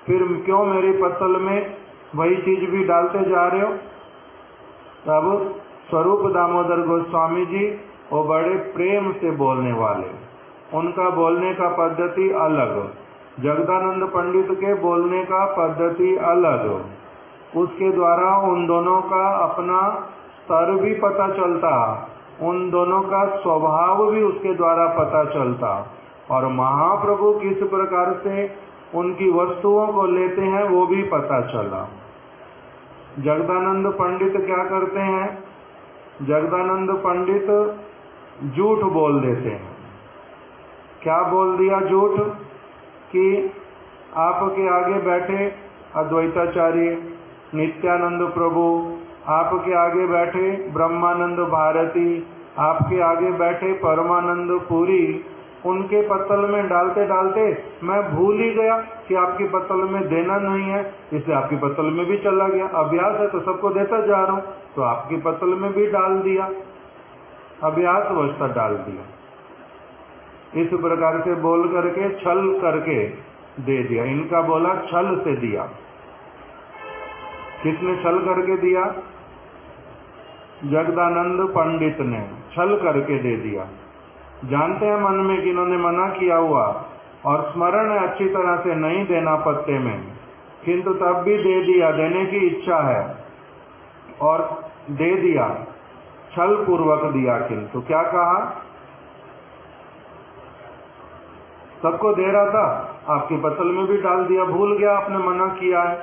फिर क्यों मेरी पत्तल में वही चीज भी डालते जा रहे हो। तब स्वरूप दामोदर गोस्वामी जी वो बड़े प्रेम से बोलने वाले, उनका बोलने का पद्धति अलग, जगदानंद पंडित के बोलने का पद्धति अलग, उसके द्वारा उन दोनों का अपना स्तर भी पता चलता, उन दोनों का स्वभाव भी उसके द्वारा पता चलता, और महाप्रभु किस प्रकार से उनकी वस्तुओं को लेते हैं वो भी पता चला। जगदानंद पंडित क्या करते हैं, जगदानंद पंडित झूठ बोल देते हैं। क्या बोल दिया झूठ कि आपके आगे बैठे अद्वैताचार्य नित्यानंद प्रभु, आपके आगे बैठे ब्रह्मानंद भारती, आपके आगे बैठे परमानंद पुरी, उनके पत्तल में डालते डालते मैं भूल ही गया कि आपकी पत्तल में देना नहीं है, इसलिए आपकी पत्तल में भी चला गया। अभ्यास है तो सबको देता जा रहा हूँ, तो आपकी पत्तल में भी डाल दिया, अभ्यास अवस्था डाल दिया। इस प्रकार से बोल करके छल करके दे दिया। इनका बोला छल से दिया। किसने छल करके दिया? जगदानंद पंडित ने छल करके दे दिया। जानते हैं मन में कि इन्होंने मना किया हुआ और स्मरण है अच्छी तरह से नहीं देना पत्ते में, किंतु तब भी दे दिया, देने की इच्छा है और दे दिया, छल पूर्वक दिया। किंतु क्या कहा? सबको दे रहा था, आपकी पत्तल में भी डाल दिया, भूल गया आपने मना किया है,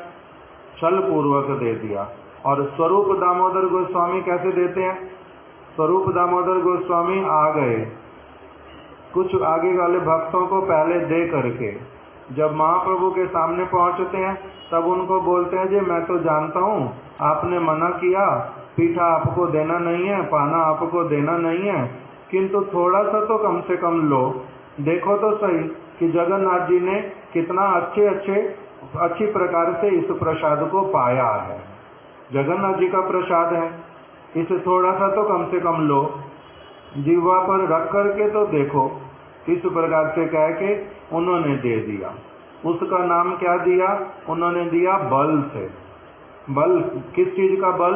छल पूर्वक दे दिया। और स्वरूप दामोदर गोस्वामी कैसे देते हैं? स्वरूप दामोदर गोस्वामी आ गए, कुछ आगे वाले भक्तों को पहले दे करके जब महाप्रभु के सामने पहुंचते हैं तब उनको बोलते हैं, जी मैं तो जानता हूँ आपने मना किया, पीठा आपको देना नहीं है, पाना आपको देना नहीं है, किंतु थोड़ा सा तो कम से कम लो, देखो तो सही कि जगन्नाथ जी ने कितना अच्छी प्रकार से इस प्रसाद को पाया है। जगन्नाथ जी का प्रसाद है, इसे थोड़ा सा तो कम से कम लो, जीवा पर रख करके तो देखो। इस प्रकार से कह के उन्होंने दे दिया। उसका नाम क्या दिया? उन्होंने दिया बल से। बल, किस चीज का बल?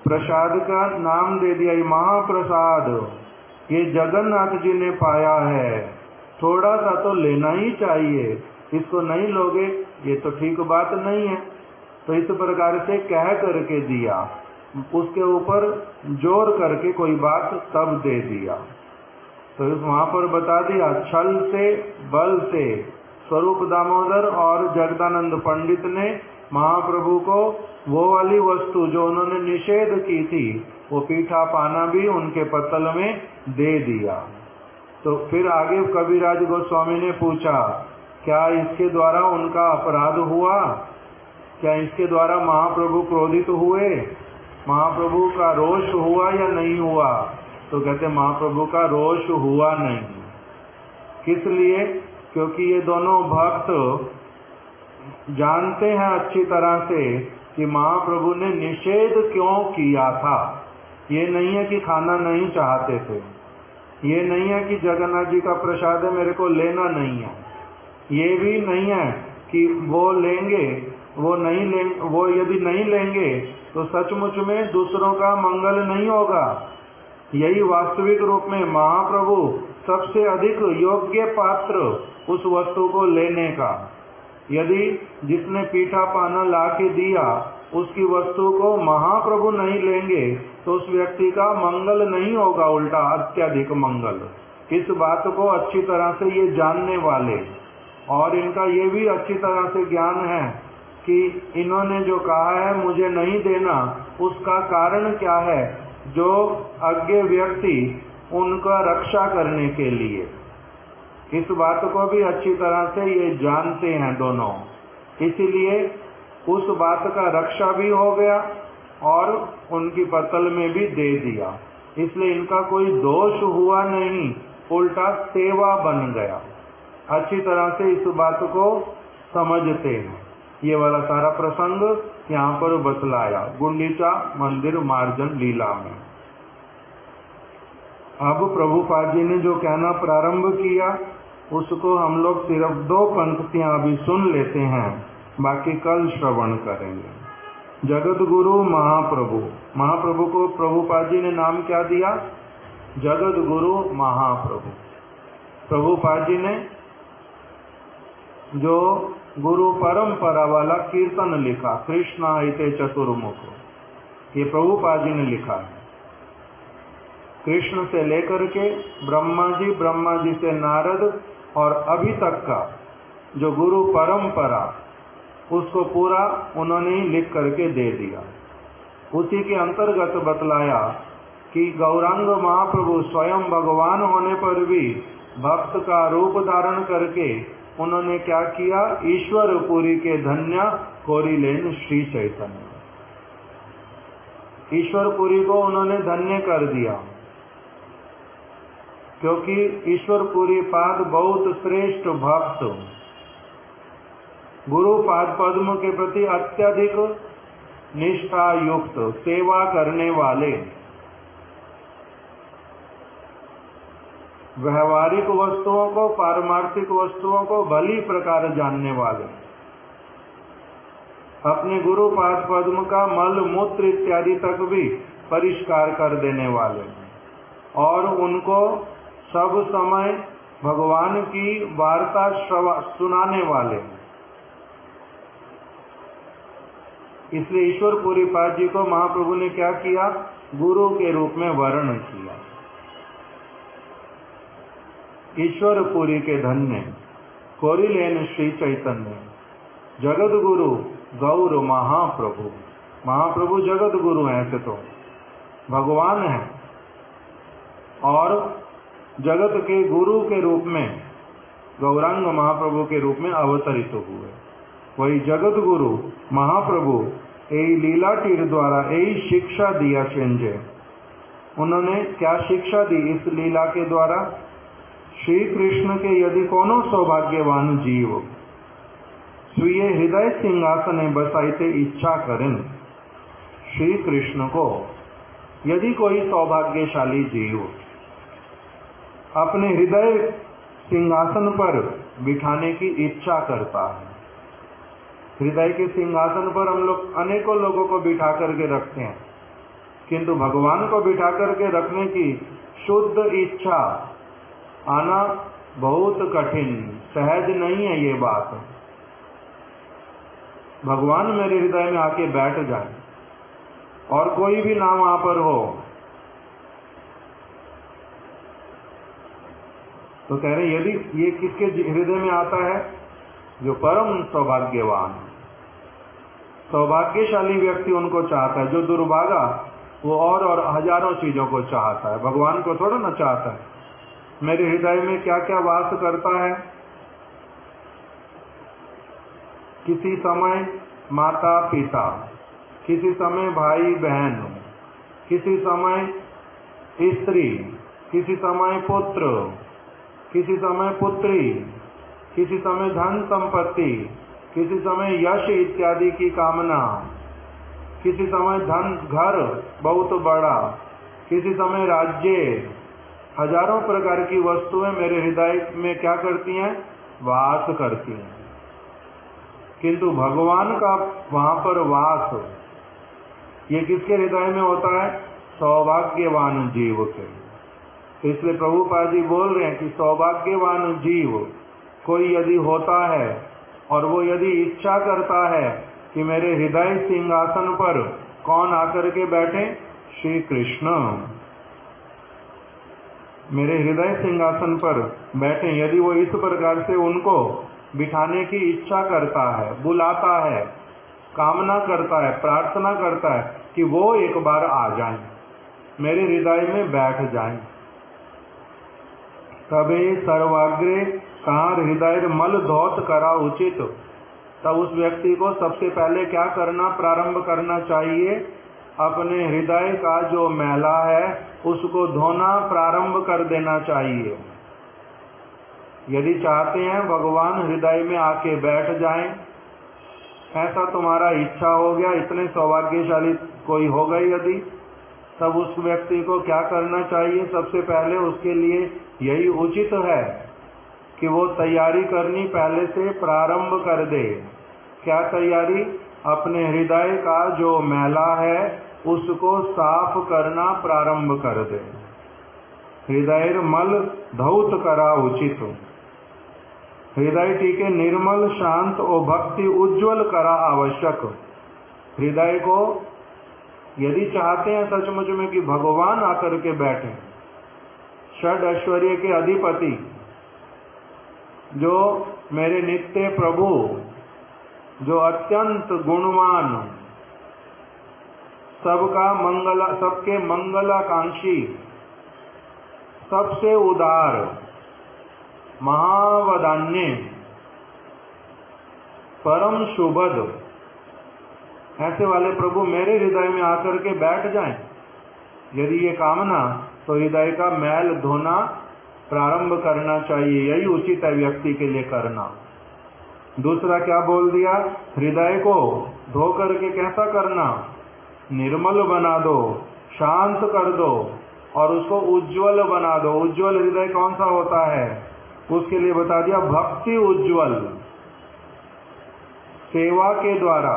प्रसाद का नाम दे दिया, ये महाप्रसाद, ये जगन्नाथ जी ने पाया है, थोड़ा सा तो लेना ही चाहिए, इसको नहीं लोगे ये तो ठीक बात नहीं है। तो इस प्रकार से कह करके दिया, उसके ऊपर जोर करके कोई बात तब दे दिया। तो वहां पर बता दिया, छल से बल से स्वरूप दामोदर और जगदानंद पंडित ने महाप्रभु को वो वाली वस्तु जो उन्होंने निषेध की थी, वो पीठा पाना भी उनके पत्तल में दे दिया। तो फिर आगे कविराज गोस्वामी ने पूछा, क्या इसके द्वारा उनका अपराध हुआ? क्या इसके द्वारा महाप्रभु क्रोधित हुए? महाप्रभु का रोष हुआ या नहीं हुआ? तो कहते महाप्रभु का रोष हुआ नहीं। किस लिए? क्योंकि ये दोनों भक्त जानते हैं अच्छी तरह से कि महाप्रभु ने निषेध क्यों किया था। ये नहीं है कि खाना नहीं चाहते थे, ये नहीं है कि जगन्नाथ जी का प्रसाद है मेरे को लेना नहीं है, ये भी नहीं है कि वो लेंगे, वो नहीं लेंगे, वो यदि नहीं लेंगे तो सचमुच में दूसरों का मंगल नहीं होगा। यही वास्तविक रूप में महाप्रभु सबसे अधिक योग्य पात्र उस वस्तु को लेने का। यदि जिसने पीठा पाना ला के दिया उसकी वस्तु को महाप्रभु नहीं लेंगे तो उस व्यक्ति का मंगल नहीं होगा, उल्टा अत्यधिक मंगल। इस बात को अच्छी तरह से ये जानने वाले, और इनका ये भी अच्छी तरह से ज्ञान है कि इन्होंने जो कहा है मुझे नहीं देना, उसका कारण क्या है, जो अज्ञ व्यक्ति उनका रक्षा करने के लिए। इस बात को भी अच्छी तरह से ये जानते हैं दोनों, इसीलिए उस बात का रक्षा भी हो गया और उनकी पत्तल में भी दे दिया। इसलिए इनका कोई दोष हुआ नहीं, उल्टा सेवा बन गया। अच्छी तरह से इस बात को समझते हैं। ये वाला सारा प्रसंग यहाँ पर बतलाया गुंडीचा मंदिर मार्जन लीला में। अब प्रभुपाद जी ने जो कहना प्रारंभ किया उसको हम लोग सिर्फ 2 पंक्तियां अभी सुन लेते हैं, बाकी कल श्रवण करेंगे। जगत गुरु महाप्रभु, महाप्रभु को प्रभुपाद जी ने नाम क्या दिया? जगत गुरु महाप्रभु। प्रभुपाद जी ने जो गुरु परंपरा वाला कीर्तन लिखा, कृष्णा हिते चतुर्मुख, ये प्रभुपाद जी ने लिखा है। कृष्ण से लेकर के ब्रह्मा जी से नारद और अभी तक का जो गुरु परंपरा, उसको पूरा उन्होंने ही लिख करके दे दिया। उसी के अंतर्गत बतलाया कि गौरांग महाप्रभु स्वयं भगवान होने पर भी भक्त का रूप धारण करके उन्होंने क्या किया? ईश्वरपुरी के धन्य कोरिलेन श्री चैतन्य, ईश्वरपुरी को उन्होंने धन्य कर दिया, क्योंकि ईश्वरपुरी पाद बहुत श्रेष्ठ भक्त, गुरु पाद पद्म के प्रति अत्यधिक निष्ठा युक्त सेवा करने वाले, व्यवहारिक वस्तुओं को पारमार्थिक वस्तुओं को भली प्रकार जानने वाले, अपने गुरु पाद पद्म का मल मूत्र इत्यादि तक भी परिष्कार कर देने वाले, और उनको सब समय भगवान की वार्ता सुनाने वाले। इसलिए ईश्वरपुरी पाद जी को महाप्रभु ने क्या किया? गुरु के रूप में वर्ण किया। ईश्वरपुरी के धन्य कोरिलेन श्री चैतन्य, जगत गुरु गौर महाप्रभु। महाप्रभु जगत गुरु हैं, ऐसे तो भगवान है, और जगत के गुरु के रूप में गौरांग महाप्रभु के रूप में अवतरित हुए। वही जगत गुरु महाप्रभु यही लीला टीर द्वारा यही शिक्षा दिया चेंजे। उन्होंने क्या शिक्षा दी इस लीला के द्वारा? श्री कृष्ण के यदि कोनो सौभाग्यवान जीव स्वीय हृदय सिंहासने बसाइते इच्छा करें, श्री कृष्ण को यदि कोई सौभाग्यशाली जीव अपने हृदय सिंहासन पर बिठाने की इच्छा करता है, हृदय के सिंहासन पर हम लोग अनेकों लोगों को बिठा करके रखते हैं, किंतु भगवान को बिठा करके रखने की शुद्ध इच्छा आना बहुत कठिन, सहज नहीं है ये बात। भगवान मेरे हृदय में आके बैठ जाए और कोई भी नाम वहां पर हो, तो कह रहे यदि ये किसके हृदय में आता है? जो परम सौभाग्यवान, सौभाग्यशाली व्यक्ति उनको चाहता है। जो दुर्भागा वो और हजारों चीजों को चाहता है, भगवान को थोड़ा ना चाहता है। मेरे हृदय में क्या क्या वास करता है? किसी समय माता पिता, किसी समय भाई बहन, किसी समय स्त्री, किसी समय पुत्र, किसी समय पुत्री, किसी समय धन संपत्ति, किसी समय यश इत्यादि की कामना, किसी समय धन घर बहुत बड़ा, किसी समय राज्य, हजारों प्रकार की वस्तुएं मेरे हृदय में क्या करती हैं? वास करती हैं। किंतु भगवान का वहां पर वास ये किसके हृदय में होता है? सौभाग्यवान जीव के। इसलिए प्रभुपाद जी बोल रहे हैं कि सौभाग्यवान जीव कोई यदि होता है और वो यदि इच्छा करता है कि मेरे हृदय सिंहासन पर कौन आकर के बैठे? श्री कृष्ण मेरे हृदय सिंहासन पर बैठे। यदि वो इस प्रकार से उनको बिठाने की इच्छा करता है, बुलाता है, कामना करता है, प्रार्थना करता है कि वो एक बार आ जाएं, मेरे हृदय में बैठ जाएं, तबे सर्वाग्रे कहाँ हृदय मल धौत करा उचित। तब उस व्यक्ति को सबसे पहले क्या करना प्रारंभ करना चाहिए? अपने हृदय का जो मैला है उसको धोना प्रारंभ कर देना चाहिए। यदि चाहते हैं भगवान हृदय में आके बैठ जाएं, ऐसा तुम्हारा इच्छा हो गया, इतने सौभाग्यशाली कोई हो गई यदि, तब उस व्यक्ति को क्या करना चाहिए? सबसे पहले उसके लिए यही उचित है कि वो तैयारी करनी पहले से प्रारंभ कर दे। क्या तैयारी? अपने हृदय का जो मैला है उसको साफ करना प्रारंभ कर दे। हृदय मल धौत करा उचित। हृदय टीके निर्मल शांत और भक्ति उज्ज्वल करा आवश्यक। हृदय को यदि चाहते हैं सचमुच में कि भगवान आकर के बैठे, षड ऐश्वर्य के अधिपति, जो मेरे नित्य प्रभु, जो अत्यंत गुणवान, सबके मंगलाकांक्षी, सबसे उदार, महावदान्य, परम शुभद, ऐसे वाले प्रभु मेरे हृदय में आकर के बैठ जाएं। यदि ये कामना, तो हृदय का मैल धोना प्रारंभ करना चाहिए। यही उचित है व्यक्ति के लिए करना। दूसरा क्या बोल दिया? हृदय को धो करके कैसा करना? निर्मल बना दो, शांत कर दो और उसको उज्जवल बना दो। उज्जवल हृदय कौन सा होता है? उसके लिए बता दिया भक्ति उज्जवल। सेवा के द्वारा,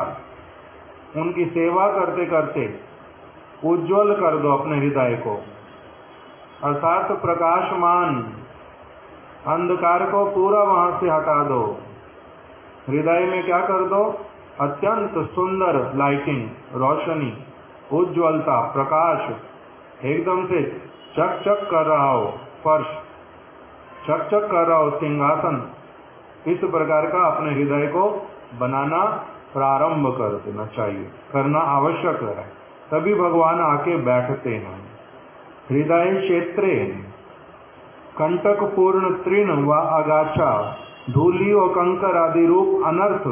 उनकी सेवा करते करते उज्जवल कर दो अपने हृदय को, अर्थात प्रकाशमान, अंधकार को पूरा वहां से हटा दो। हृदय में क्या कर दो? अत्यंत सुंदर लाइटिंग, रोशनी, उज्ज्वलता, प्रकाश, एकदम से चक चक कर रहा हो फर्श, चक चक कर रहा हो सिंहासन, इस प्रकार का अपने हृदय को बनाना प्रारंभ कर देना चाहिए, करना आवश्यक है। तभी भगवान आके बैठते हैं। हृदय क्षेत्रे कंटक पूर्ण तृण व आगाछा, धूली और कंकर आदि रूप अनर्थ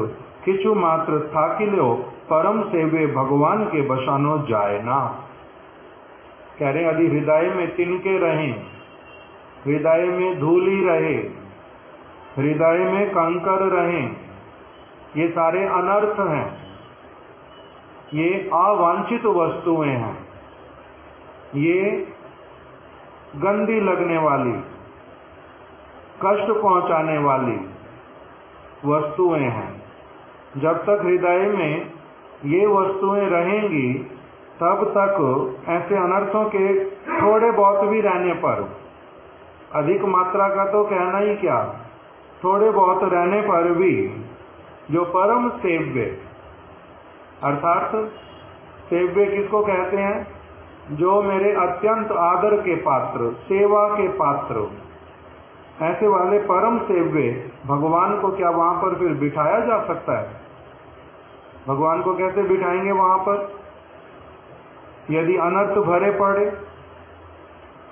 किचु मात्र थाकिलो, परम सेवे भगवान के बसानो जाए ना। कह रहे यदि हृदय में तिनके रहें, हृदय में धूली रहे, हृदय में कंकर रहें, ये सारे अनर्थ हैं, ये अवांछित वस्तुएं हैं, ये गंदी लगने वाली, कष्ट पहुंचाने वाली वस्तुएं हैं। जब तक हृदय में ये वस्तुएं रहेंगी तब तक ऐसे अनर्थों के थोड़े बहुत भी रहने पर, अधिक मात्रा का तो कहना ही क्या, थोड़े बहुत रहने पर भी जो परम सेव्य, अर्थात सेव्य किसको कहते हैं, जो मेरे अत्यंत आदर के पात्र, सेवा के पात्र, ऐसे वाले परम सेव्य भगवान को क्या वहां पर फिर बिठाया जा सकता है? भगवान को कैसे बिठाएंगे वहां पर? यदि अनर्थ भरे पड़े,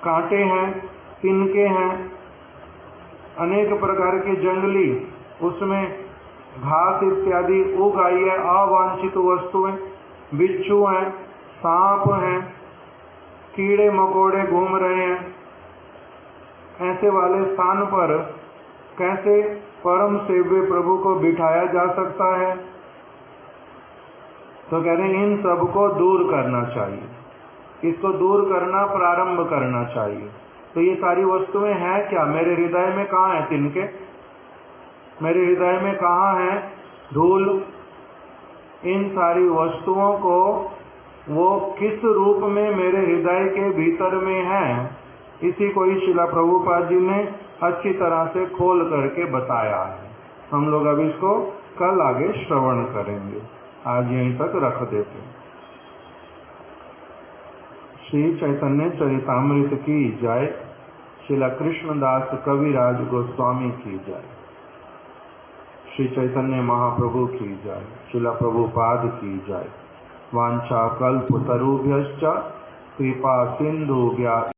कांटे हैं, तिनके हैं, अनेक प्रकार के जंगली उसमें घास इत्यादि उग आई है, अवांछित वस्तुएं, बिच्छू हैं, सांप हैं, कीड़े मकोड़े घूम रहे हैं, ऐसे वाले स्थान पर कैसे परम सेव्य प्रभु को बिठाया जा सकता है? तो कह रहे हैं इन सब को दूर करना चाहिए, इसको दूर करना प्रारंभ करना चाहिए। तो ये सारी वस्तुएं हैं क्या? मेरे हृदय में कहाँ है तिनके? मेरे हृदय में कहाँ है धूल? इन सारी वस्तुओं को वो किस रूप में मेरे हृदय के भीतर में है, इसी को ही श्रीला प्रभुपाद जी ने अच्छी तरह से खोल करके बताया है। हम लोग अब इसको कल आगे श्रवण करेंगे, आज यहीं तक रख देते हैं। श्री चैतन्य चरितामृत की जय। श्रीला कृष्णदास कविराज गोस्वामी की जय। श्री चैतन्य महाप्रभु की जय। श्रीला प्रभुपाद की जय। वांछा कल्पतरुभ्यश्च कृपा सिंधुभ्यः